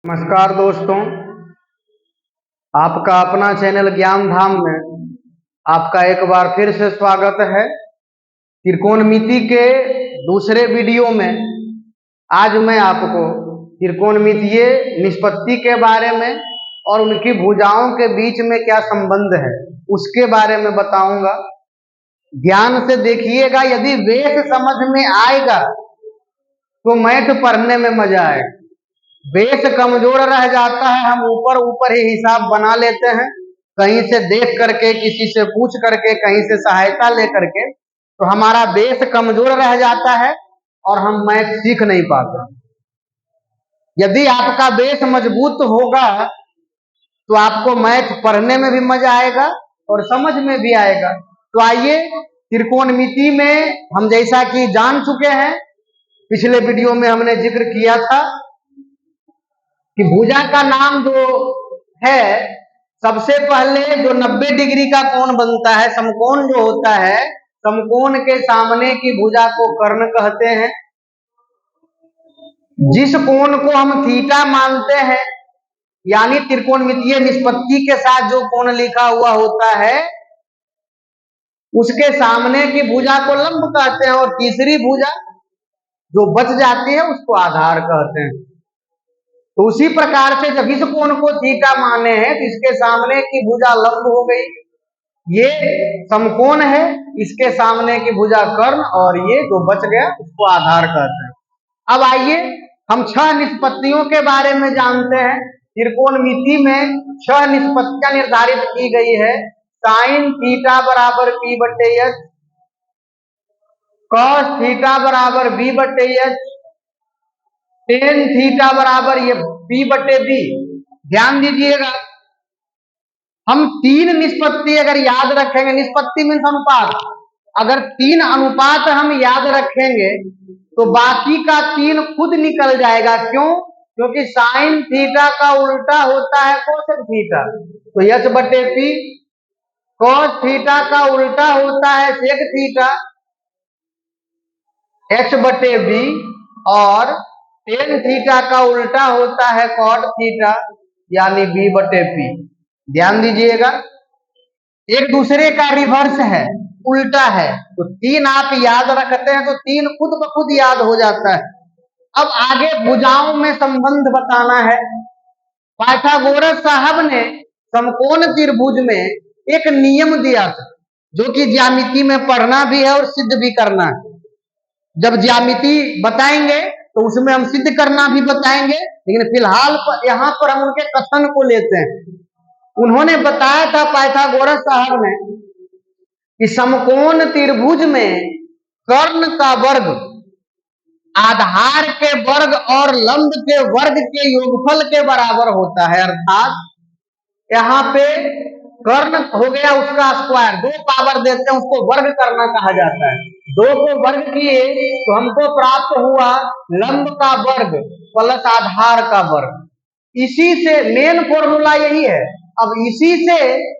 नमस्कार दोस्तों, आपका अपना चैनल ज्ञान धाम में आपका एक बार फिर से स्वागत है। त्रिकोणमिति के दूसरे वीडियो में आज मैं आपको त्रिकोणमितीय निष्पत्ति के बारे में और उनकी भुजाओं के बीच में क्या संबंध है उसके बारे में बताऊंगा। ध्यान से देखिएगा, यदि बेस समझ में आएगा तो मैथ पढ़ने में मजा आएगा। बेस कमजोर रह जाता है, हम ऊपर ऊपर ही हिसाब बना लेते हैं, कहीं से देख करके, किसी से पूछ करके, कहीं से सहायता ले करके, तो हमारा बेस कमजोर रह जाता है और हम मैथ सीख नहीं पाते। यदि आपका बेस मजबूत होगा तो आपको मैथ पढ़ने में भी मजा आएगा और समझ में भी आएगा। तो आइए, त्रिकोणमिति में हम जैसा कि जान चुके हैं, पिछले वीडियो में हमने जिक्र किया था कि भुजा का नाम जो है, सबसे पहले जो 90 डिग्री का कोण बनता है, समकोण जो होता है, समकोण के सामने की भुजा को कर्ण कहते हैं। जिस कोण को हम थीटा मानते हैं, यानी त्रिकोणमितीय निष्पत्ति के साथ जो कोण लिखा हुआ होता है, उसके सामने की भुजा को लंब कहते हैं, और तीसरी भुजा जो बच जाती है उसको आधार कहते हैं। तो उसी प्रकार से जब इस कोण को थीटा माने हैं तो इसके सामने की भुजा लंब हो गई, ये समकोण है, इसके सामने की भुजा कर्ण, और ये जो बच गया उसको आधार कहते हैं। अब आइए, हम 6 निष्पत्तियों के बारे में जानते हैं। त्रिकोणमिति में 6 निष्पत्तियां निर्धारित की गई है। साइन थीटा बराबर पी बटे एच, कॉस थीटा बराबर बी बटे एच, टेन थीटा बराबर ये पी बटे बी। ध्यान दीजिएगा, हम 3 निष्पत्ति अगर याद रखेंगे, निष्पत्ति मीन्स अनुपात, अगर 3 अनुपात हम याद रखेंगे तो बाकी का 3 खुद निकल जाएगा। क्यों? क्योंकि साइन थीटा का उल्टा होता है कोसेक थीटा, तो एच बटे पी। कॉस थीटा का उल्टा होता है सेक थीटा, एच बटे बी। और टेन थीटा का उल्टा होता है कॉट थीटा, यानी बी बटे पी। ध्यान दीजिएगा, एक दूसरे का रिवर्स है, उल्टा है। तो 3 आप याद रखते हैं तो 3 खुद ब खुद याद हो जाता है। अब आगे भुजाओं में संबंध बताना है। पाइथागोरस साहब ने समकोण त्रिभुज में एक नियम दिया था, जो कि ज्यामिति में पढ़ना भी है और सिद्ध भी करना है। जब ज्यामिति बताएंगे तो उसमें हम सिद्ध करना भी बताएंगे, लेकिन फिलहाल यहाँ पर हम उनके कथन को लेते हैं। उन्होंने बताया था, पाइथागोरस साहब ने, कि समकोण त्रिभुज में कर्ण का वर्ग आधार के वर्ग और लंब के वर्ग के योगफल के बराबर होता है। अर्थात यहाँ पे कर्ण हो गया उसका स्क्वायर, 2 पावर देते हैं, उसको वर्ग करना कहा जाता है। 2 को वर्ग किए तो हमको प्राप्त हुआ लंब का वर्ग प्लस आधार का वर्ग। इसी से मेन फॉर्मूला यही है। अब इसी से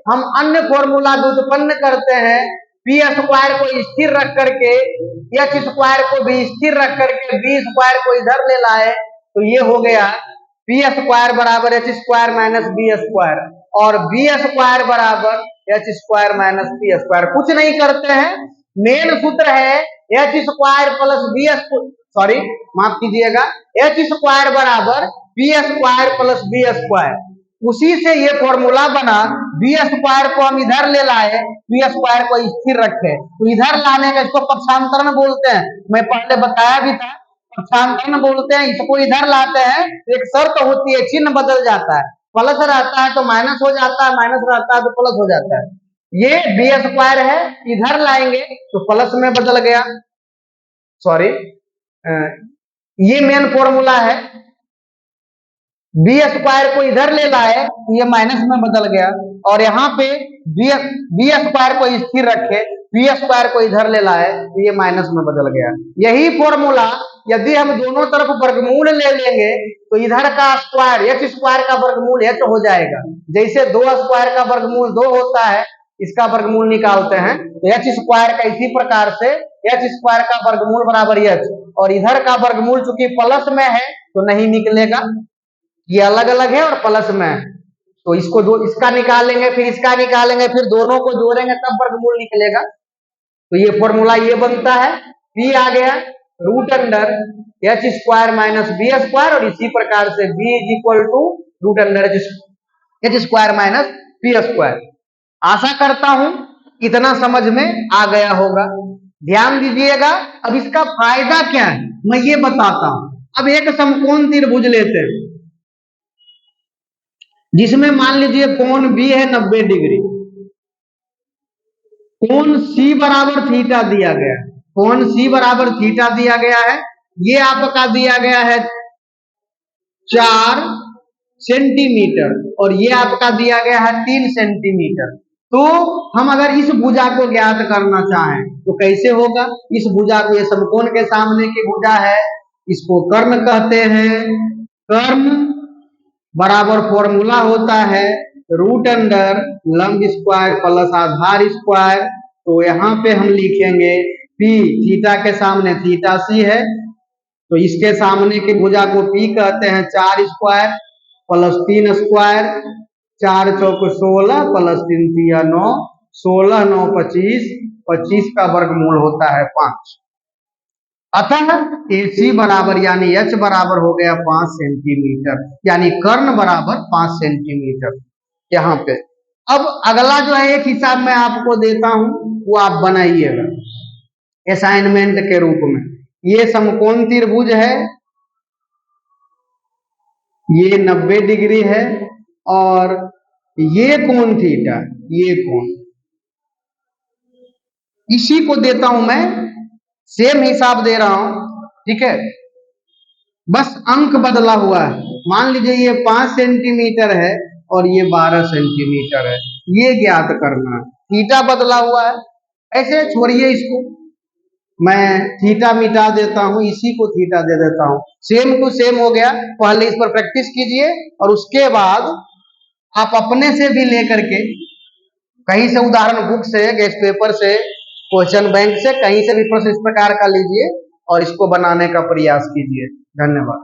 हम अन्य फॉर्मूला उत्पन्न करते हैं। पी स्क्वायर को स्थिर रख करके, एच स्क्वायर को भी स्थिर रख करके, बी स्क्वायर को इधर ले लाए, तो ये हो गया पी स्क्वायर बराबर H square minus B square, और बी स्क्वायर बराबर H square minus P square. कुछ नहीं करते हैं, मेन सूत्र है H square plus B sorry माफ कीजिएगा, एच स्क्वायर बराबर B square plus B square. उसी से ये फॉर्मूला बना। बी स्क्वायर को हम इधर ले लाए, बी स्क्वायर को स्थिर रखे, तो इधर लाने का इसको पक्षांतरण बोलते हैं। मैं पहले बताया भी था, पक्षांतरण बोलते हैं। इसको इधर लाते हैं, एक शर्त होती है, चिन्ह बदल जाता है, प्लस रहता है तो माइनस हो जाता है, माइनस रहता है तो प्लस हो जाता है। ये बी स्क्वायर है, इधर लाएंगे तो प्लस में बदल गया, सॉरी ये मेन फॉर्मूला है। बी स्क्वायर को इधर ले लाए तो ये माइनस में बदल गया, और यहाँ पे बी स्क्वायर को स्थिर रखे, बी स्क्वायर को इधर ले लाए तो ये माइनस में बदल गया। यही फॉर्मूला यदि हम दोनों तरफ वर्गमूल ले लेंगे तो इधर का स्क्वायर, एच स्क्वायर का वर्गमूल एच हो जाएगा। जैसे 2 स्क्वायर का वर्गमूल 2 होता है, इसका वर्गमूल निकालते हैं तो एच स्क्वायर का इसी प्रकार से एच स्क्वायर का वर्गमूल बराबर एच, और इधर का वर्गमूल चूंकि प्लस में है तो नहीं निकलेगा। ये अलग अलग है और प्लस में, तो इसको दो, इसका निकालेंगे फिर इसका निकालेंगे फिर दोनों को जोड़ेंगे तब वर्गमूल निकलेगा। तो ये फॉर्मूला ये बनता है, p आ गया root under H square minus B square, और इसी प्रकार से b is equal to root under H square minus B square. आशा करता हूं इतना समझ में आ गया होगा। ध्यान दीजिएगा, अब इसका फायदा क्या है मैं ये बताता हूं। अब एक समकोण त्रिभुज लेते हैं जिसमें मान लीजिए कोण B है 90 डिग्री, कोण C बराबर थीटा दिया गया है, कोण C बराबर थीटा दिया गया है, ये आपका दिया गया है 4 सेंटीमीटर और ये आपका दिया गया है 3 सेंटीमीटर। तो हम अगर इस भुजा को ज्ञात करना चाहें तो कैसे होगा? इस भुजा को, ये समकोण के सामने की भुजा है, इसको कर्ण कहते हैं। कर्ण बराबर फॉर्मूला होता है रूट अंडर लंब स्क्वायर प्लस आधार स्क्वायर। तो यहाँ पे हम लिखेंगे P, थीटा के सामने थीटा C है, तो इसके सामने की भुजा को P कहते हैं 4 स्क्वायर प्लस 3 स्क्वायर, 4 चौक 16 प्लस 3 तिया 9, 16 9 25, 25 का वर्गमूल होता है 5। अतः AC बराबर यानी H बराबर हो गया 5 सेंटीमीटर, यानी कर्ण बराबर 5 सेंटीमीटर यहाँ पे। अब अगला जो है एक हिसाब मैं आपको देता हूं, वो आप बनाइएगा असाइनमेंट के रूप में। ये समकोण त्रिभुज है, ये 90 डिग्री है और ये कोण थीटा, ये कोण, इसी को देता हूं मैं, सेम हिसाब दे रहा हूं, ठीक है, बस अंक बदला हुआ है। मान लीजिए ये 5 सेंटीमीटर है और ये 12 सेंटीमीटर है, ये ज्ञात करना है। थीटा बदला हुआ है, ऐसे छोड़िए इसको, मैं थीटा मिटा देता हूं, इसी को थीटा दे देता हूं, सेम टू सेम हो गया। पहले इस पर प्रैक्टिस कीजिए और उसके बाद आप अपने से भी लेकर के, कहीं से उदाहरण बुक से, गेस्ट पेपर से, क्वेश्चन बैंक से, कहीं से भी प्रश्न इस प्रकार का लीजिए और इसको बनाने का प्रयास कीजिए। धन्यवाद।